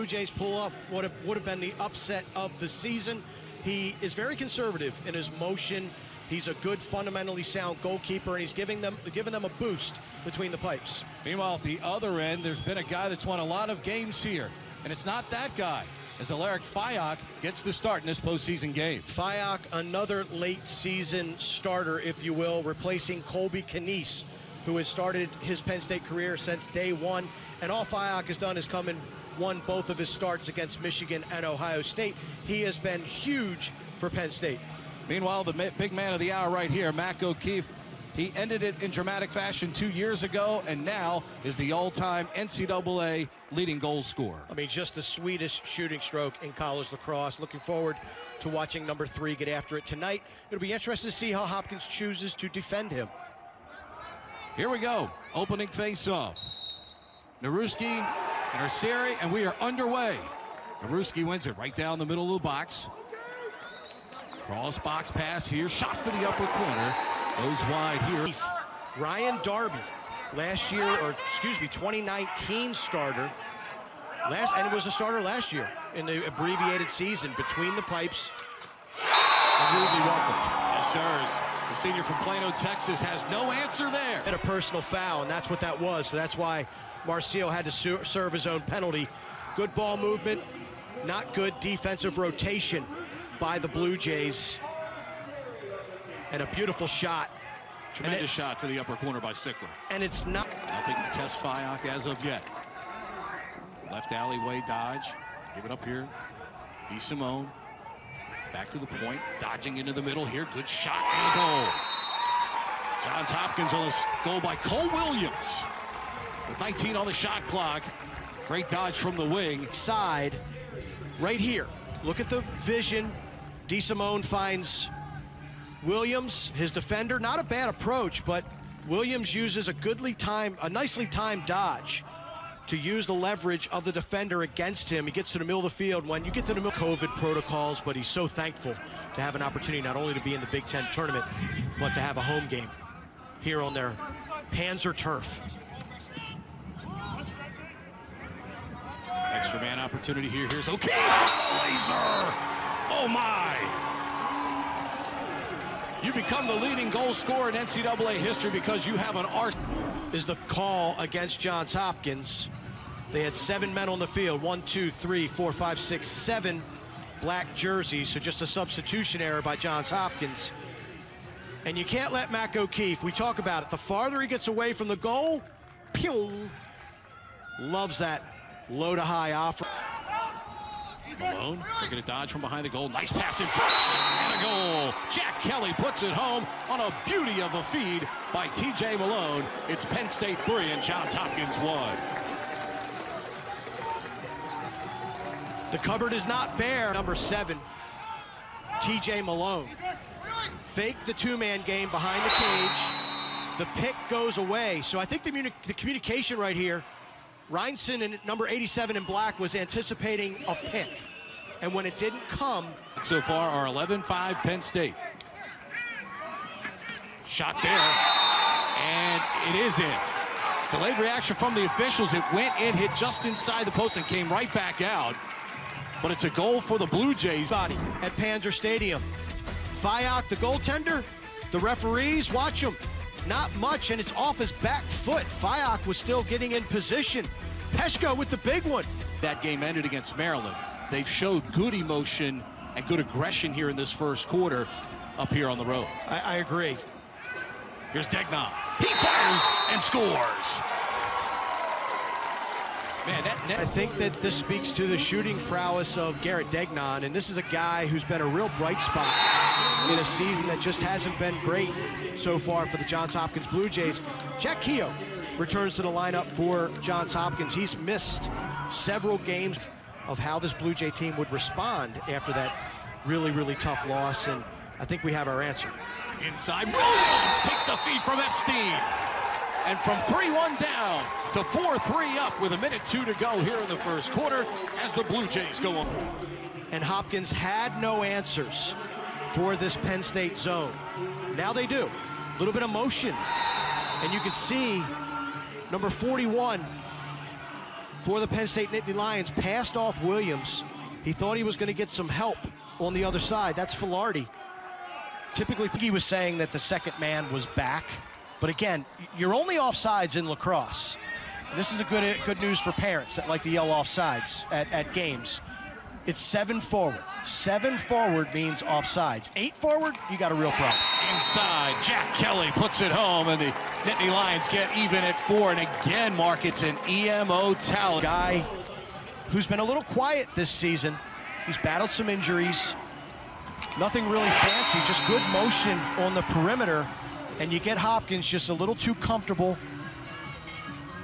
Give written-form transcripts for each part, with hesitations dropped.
Jays pull up what would have been the upset of the season. He is very conservative in his motion. He's a good, fundamentally sound goalkeeper, and he's giving them a boost between the pipes. Meanwhile, at the other end, there's been a guy that's won a lot of games here, and it's not that guy, as Alaric Fayak gets the start in this postseason game. Fayak, another late season starter, if you will, replacing Colby Canese, who has started his Penn State career since day one. And all Fayak has done is come and won both of his starts against Michigan and Ohio State. He has been huge for Penn State. Meanwhile, the big man of the hour right here, Mac O'Keefe, he ended it in dramatic fashion 2 years ago, and now is the all-time NCAA leading goal scorer. I mean, just the sweetest shooting stroke in college lacrosse. Looking forward to watching number 3 get after it tonight. It'll be interesting to see how Hopkins chooses to defend him. Here we go, opening face-off. Naruski and Arceri, and we are underway. Naruski wins it right down the middle of the box. Cross box pass here, shot for the upper corner. Goes wide here. Ryan Darby, last year, or excuse me, 2019 starter. And it was a starter last year in the abbreviated season. Between the pipes, and rudely welcomed. Yes, sirs. The senior from Plano, Texas, has no answer there. And a personal foul, and that's what that was. So that's why Marcio had to serve his own penalty. Good ball movement, not good defensive rotation by the Blue Jays. And a beautiful shot. Tremendous shot to the upper corner by Sickler. And it's not. Nothing to test Fayak as of yet. Left alleyway dodge. Give it up here. DeSimone. Back to the point. Dodging into the middle here. Good shot and a goal. Johns Hopkins on this goal by Cole Williams. With 19 on the shot clock. Great dodge from the wing. Side right here. Look at the vision. DeSimone finds Williams, his defender. Not a bad approach, but Williams uses a nicely timed dodge to use the leverage of the defender against him. He gets to the middle of the field. When you get to the middle, COVID protocols, but he's so thankful to have an opportunity not only to be in the Big Ten tournament, but to have a home game here on their Panzer turf. Extra man opportunity here. Here's O'Keefe. Laser! Oh my! You become the leading goal scorer in NCAA history because you have an arsenal. Is the call against Johns Hopkins. They had 7 men on the field. 1, 2, 3, 4, 5, 6, 7 black jerseys. So just a substitution error by Johns Hopkins. And you can't let Mac O'Keefe, we talk about it, the farther he gets away from the goal, pew, loves that low to high offer. Malone, they're going to dodge from behind the goal. Nice pass in front, and a goal. Jack Kelly puts it home on a beauty of a feed by T.J. Malone. It's Penn State 3 and Johns Hopkins 1. The cupboard is not bare. Number 7, T.J. Malone. Fake the 2-man game behind the cage. The pick goes away. So I think the communication right here, Reinson and number 87 in black was anticipating a pick. And when it didn't come. So far are 11-5 Penn State. Shot there, and it is in. Delayed reaction from the officials. It went in, hit just inside the post, and came right back out. But it's a goal for the Blue Jays. At Panzer Stadium. Fayak, the goaltender, the referees, watch him. Not much, and it's off his back foot. Fayak was still getting in position. Peshko with the big one. That game ended against Maryland. They've showed good emotion and good aggression here in this first quarter up here on the road. I agree. Here's Degnan. He fires and scores. Man, I think that this speaks to the shooting prowess of Garrett Degnan, and this is a guy who's been a real bright spot in a season that just hasn't been great so far for the Johns Hopkins Blue Jays. Jack Keogh returns to the lineup for Johns Hopkins. He's missed several games of how this Blue Jay team would respond after that really, really tough loss, and I think we have our answer. Inside, Williams takes the feed from Epstein. And from 3-1 down to 4-3 up with 1:02 to go here in the first quarter as the Blue Jays go on. And Hopkins had no answers for this Penn State zone. Now they do. A little bit of motion. And you can see number 41 for the Penn State Nittany Lions passed off Williams. He thought he was going to get some help on the other side. That's Filardi. Typically, he was saying that the second man was back. But again, you're only offsides in lacrosse. This is a good news for parents that like to yell offsides at games. It's 7 forward. 7 forward means offsides. 8 forward, you got a real problem. Inside, Jack Kelly puts it home, and the Nittany Lions get even at 4. And again, Mark, it's an EMO talent. Guy who's been a little quiet this season. He's battled some injuries. Nothing really fancy, just good motion on the perimeter. And you get Hopkins just a little too comfortable.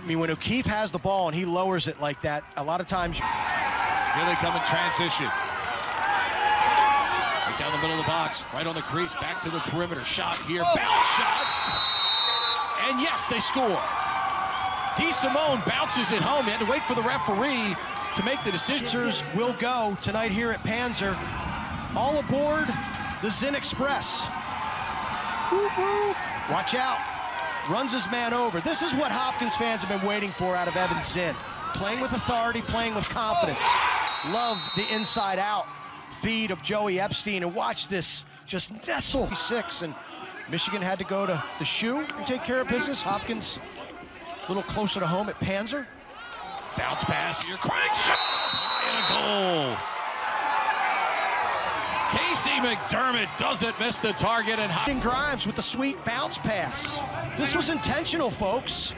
I mean, when O'Keefe has the ball and he lowers it like that, a lot of times... Here they come in transition. Right down the middle of the box, right on the crease, back to the perimeter. Shot here, bounce shot. And yes, they score. DeSimone bounces it home. He had to wait for the referee to make the decision. Will go tonight here at Panzer. All aboard the Zinn Express. Woo woo. Watch out. Runs his man over. This is what Hopkins fans have been waiting for out of Evan Zinn. Playing with authority, playing with confidence. Love the inside-out feed of Joey Epstein. And watch this just nestle. 6, and Michigan had to go to the shoe and take care of business. Hopkins a little closer to home at Panzer. Bounce pass here, crank shot, and a goal. Casey McDermott doesn't miss the target, and Grimes with the sweet bounce pass. This was intentional, folks.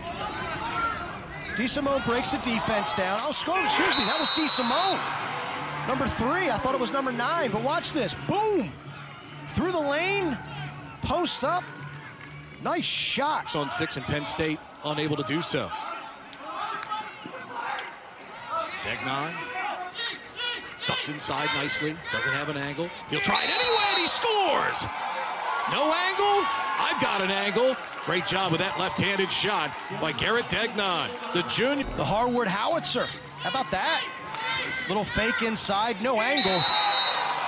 DeSimone breaks the defense down. Oh, excuse me, that was DeSimone. Number 3, I thought it was number 9, but watch this. Boom! Through the lane, post up. Nice shot. On 6, and Penn State unable to do so. Degnan ducks inside nicely, doesn't have an angle. He'll try it anyway, and he scores! No angle, I've got an angle. Great job with that left-handed shot by Garrett Degnan, the junior. The Harwood howitzer, how about that? Little fake inside, no angle.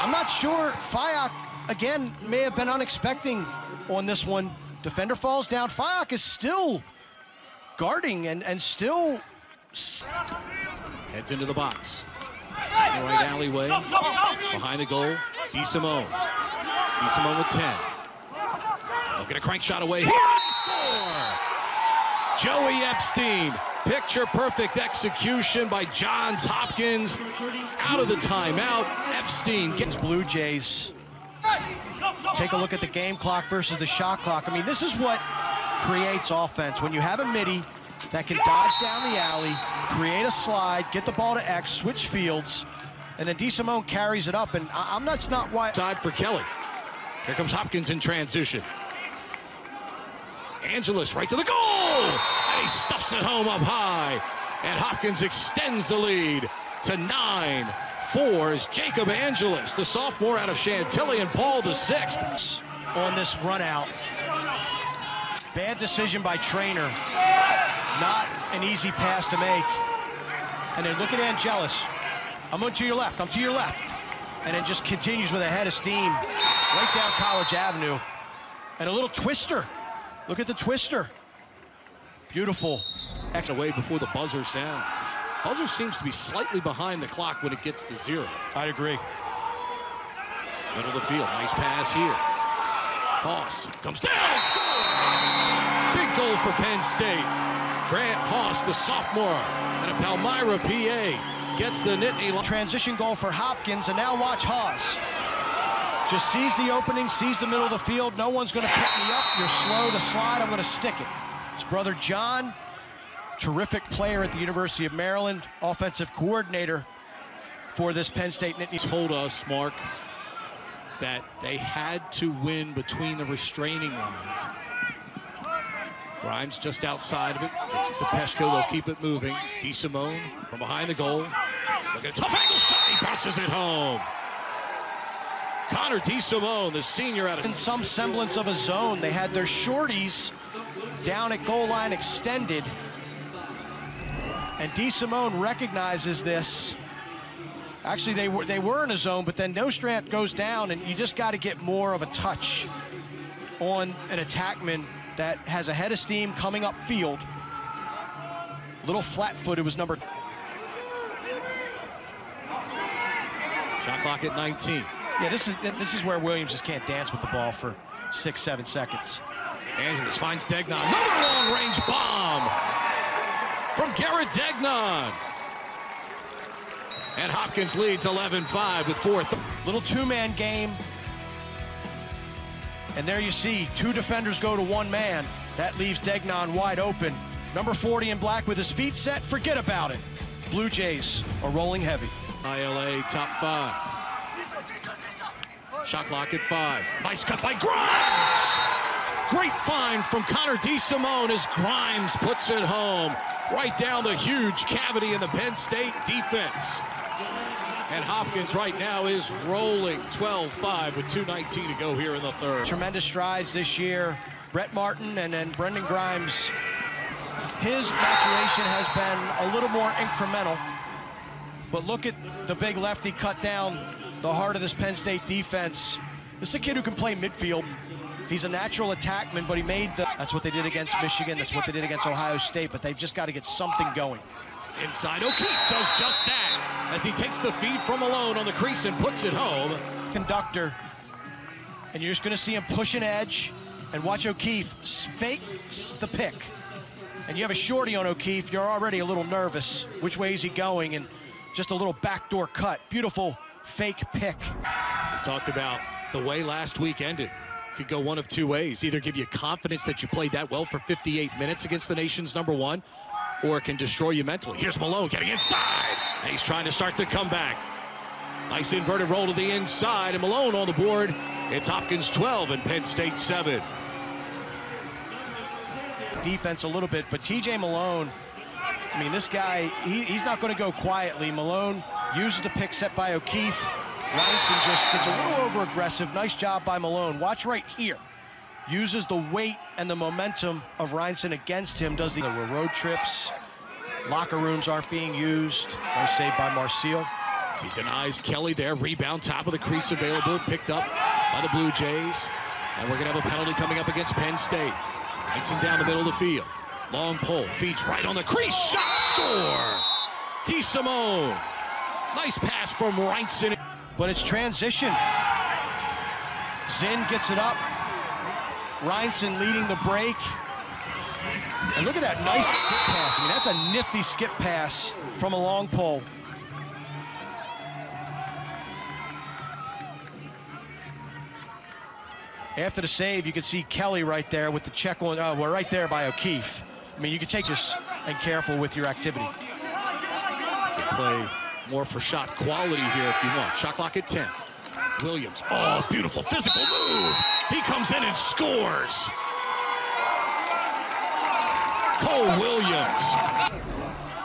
I'm not sure, Fyock, again, may have been unexpected on this one. Defender falls down, Fyock is still guarding and still... Heads into the box. In the right alleyway, behind the goal, DeSimone. DeSimone with 10. Looking a crank shot away here, score! Joey Epstein, picture-perfect execution by Johns Hopkins. Out of the timeout, Epstein gets Blue Jays. Take a look at the game clock versus the shot clock. I mean, this is what creates offense. When you have a midi that can dodge down the alley, create a slide, get the ball to X, switch fields, and then DeSimone carries it up, and that's not why. Side for Kelly. Here comes Hopkins in transition. Angelus right to the goal, and he stuffs it home up high, and Hopkins extends the lead to 9-4 as Jacob Angelus, the sophomore out of Chantilly, and Paul the 6th. On this run out. Bad decision by Trainer. Not an easy pass to make. And then look at Angelus. I'm to your left, I'm to your left. And then just continues with a head of steam right down College Avenue. And a little twister. Look at the twister. Beautiful. Away before the buzzer sounds. Buzzer seems to be slightly behind the clock when it gets to 0. I'd agree. Middle of the field, nice pass here. Haas comes down and scores! Big goal for Penn State. Grant Haas, the sophomore, out of Palmyra, PA, gets the Nittany. Transition goal for Hopkins, and now watch Haas. Just sees the opening, sees the middle of the field. No one's going to pick me up. You're slow to slide. I'm going to stick it. His brother John, terrific player at the University of Maryland, offensive coordinator for this Penn State Nittany. Told us, Mark, that they had to win between the restraining lines. Grimes just outside of it, gets it to Peshko, they'll keep it moving. DeSimone from behind the goal. Look at a tough angle shot, he bounces it home. Connor DeSimone, the senior out of... In some semblance of a zone, they had their shorties down at goal line extended. And DeSimone recognizes this. Actually, they were in a zone, but then Nostrand goes down, and you just got to get more of a touch on an attackman that has a head of steam coming up field. Little flat-footed was number. Shot clock at 19. Yeah, this is where Williams just can't dance with the ball for 6-7 seconds. Angeles finds Degnan. Another long-range bomb from Garrett Degnan. And Hopkins leads 11-5 with 4th. Little two-man game. And there you see, two defenders go to one man. That leaves Degnan wide open. Number 40 in black with his feet set, forget about it. Blue Jays are rolling heavy. ILA top 5. Shot clock at 5. Nice cut by Grimes. Great find from Connor DeSimone as Grimes puts it home. Right down the huge cavity in the Penn State defense. And Hopkins right now is rolling 12-5 with 2:19 to go here in the third. Tremendous strides this year. Brett Martin and then Brendan Grimes. His maturation has been a little more incremental. But look at the big lefty cut down the heart of this Penn State defense. This is a kid who can play midfield. He's a natural attackman, but he made that's what they did against Michigan. That's what they did against Ohio State, but they've just got to get something going. Inside, O'Keefe does just that as he takes the feed from Malone on the crease and puts it home. Conductor, and you're just going to see him push an edge and watch O'Keefe fake the pick. And you have a shorty on O'Keefe, you're already a little nervous. Which way is he going? And just a little backdoor cut. Beautiful fake pick. We talked about the way last week ended. Could go one of two ways. Either give you confidence that you played that well for 58 minutes against the nation's #1, or it can destroy you mentally. Here's Malone getting inside. And he's trying to start the comeback. Nice inverted roll to the inside, and Malone on the board. It's Hopkins 12 and Penn State 7. Defense a little bit, but TJ Malone, I mean, this guy, he's not going to go quietly. Malone uses the pick set by O'Keefe. Reinson just gets a little over-aggressive. Nice job by Malone. Watch right here. Uses the weight and the momentum of Reinson against him. There were road trips. Locker rooms aren't being used. Nice save by Marcial. He denies Kelly there. Rebound, top of the crease available. Picked up by the Blue Jays. And we're going to have a penalty coming up against Penn State. Reinson down the middle of the field. Long pull. Feeds right on the crease. Shot, score! DeSimone. Nice pass from Reinson. But it's transition. Zinn gets it up. Reinson leading the break. And look at that nice skip pass. I mean, that's a nifty skip pass from a long pole. After the save, you can see Kelly right there with the check on, well, right there by O'Keefe. I mean, you can take this and careful with your activity. Play more for shot quality here if you want. Shot clock at 10. Williams, oh, beautiful physical move. He comes in and scores. Cole Williams.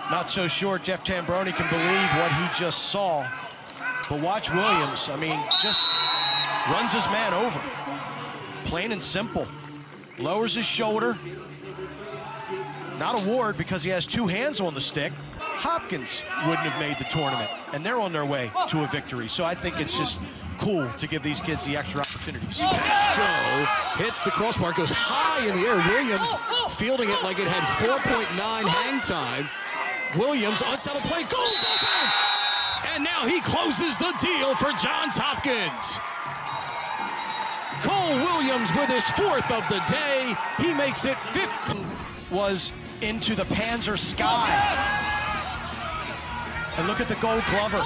Not so sure Jeff Tambroni can believe what he just saw. But watch Williams, I mean, just runs his man over. Plain and simple. Lowers his shoulder. Not a Ward because he has two hands on the stick. Hopkins wouldn't have made the tournament, and they're on their way to a victory. So I think it's just cool to give these kids the extra opportunities. Go hits the crossbar, goes high in the air. Williams fielding it like it had 4.9 hang time. Williams, unsettled play, goes open! And now he closes the deal for Johns Hopkins. Cole Williams with his 4th of the day. He makes it 15. Was into the Panzer sky. And look at the Gold Glover,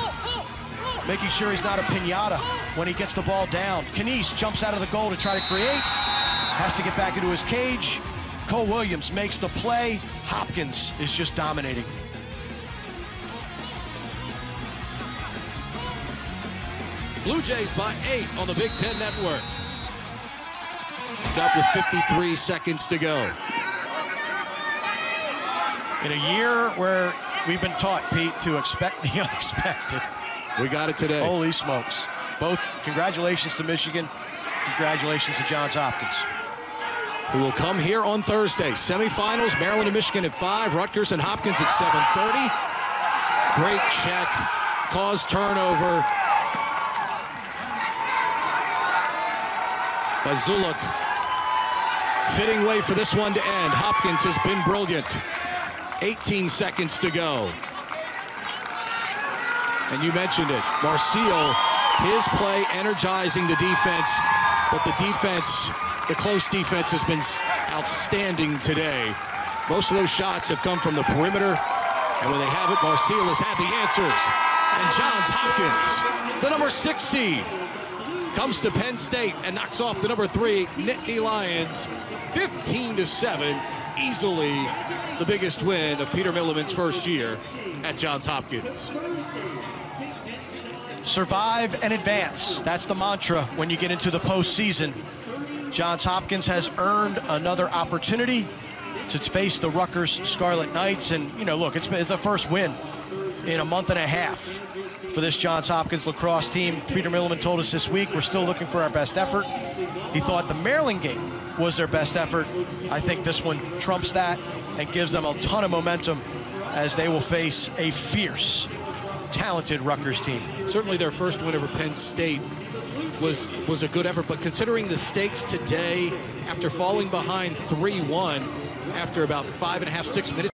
making sure he's not a piñata when he gets the ball down. Knies jumps out of the goal to try to create, has to get back into his cage. Cole Williams makes the play. Hopkins is just dominating. Blue Jays by 8 on the Big Ten Network. Up with 53 seconds to go. In a year where we've been taught, Pete, to expect the unexpected. We got it today. Holy smokes. Both congratulations to Michigan, congratulations to Johns Hopkins. Who will come here on Thursday. Semifinals, Maryland and Michigan at 5, Rutgers and Hopkins at 7:30. Great check, caused turnover by Zuluk. Fitting way for this one to end. Hopkins has been brilliant. 18 seconds to go. And you mentioned it, Marcio, his play energizing the defense, but the defense, the close defense has been outstanding today. Most of those shots have come from the perimeter, and when they have it, Marcio has had the answers. And Johns Hopkins, the number 6 seed, comes to Penn State and knocks off the number 3 Nittany Lions 15-7. Easily the biggest win of Peter Milliman's first year at Johns Hopkins. Survive and advance. That's the mantra when you get into the postseason. Johns Hopkins has earned another opportunity to face the Rutgers Scarlet Knights. And, you know, look, it's the first win in a month and a half for this Johns Hopkins lacrosse team. Peter Milliman told us this week we're still looking for our best effort. He thought the Maryland game was their best effort. I think this one trumps that and gives them a ton of momentum as they will face a fierce, talented Rutgers team. Certainly their first win over Penn State was a good effort, but considering the stakes today, after falling behind 3-1 after about 5.5, 6 minutes,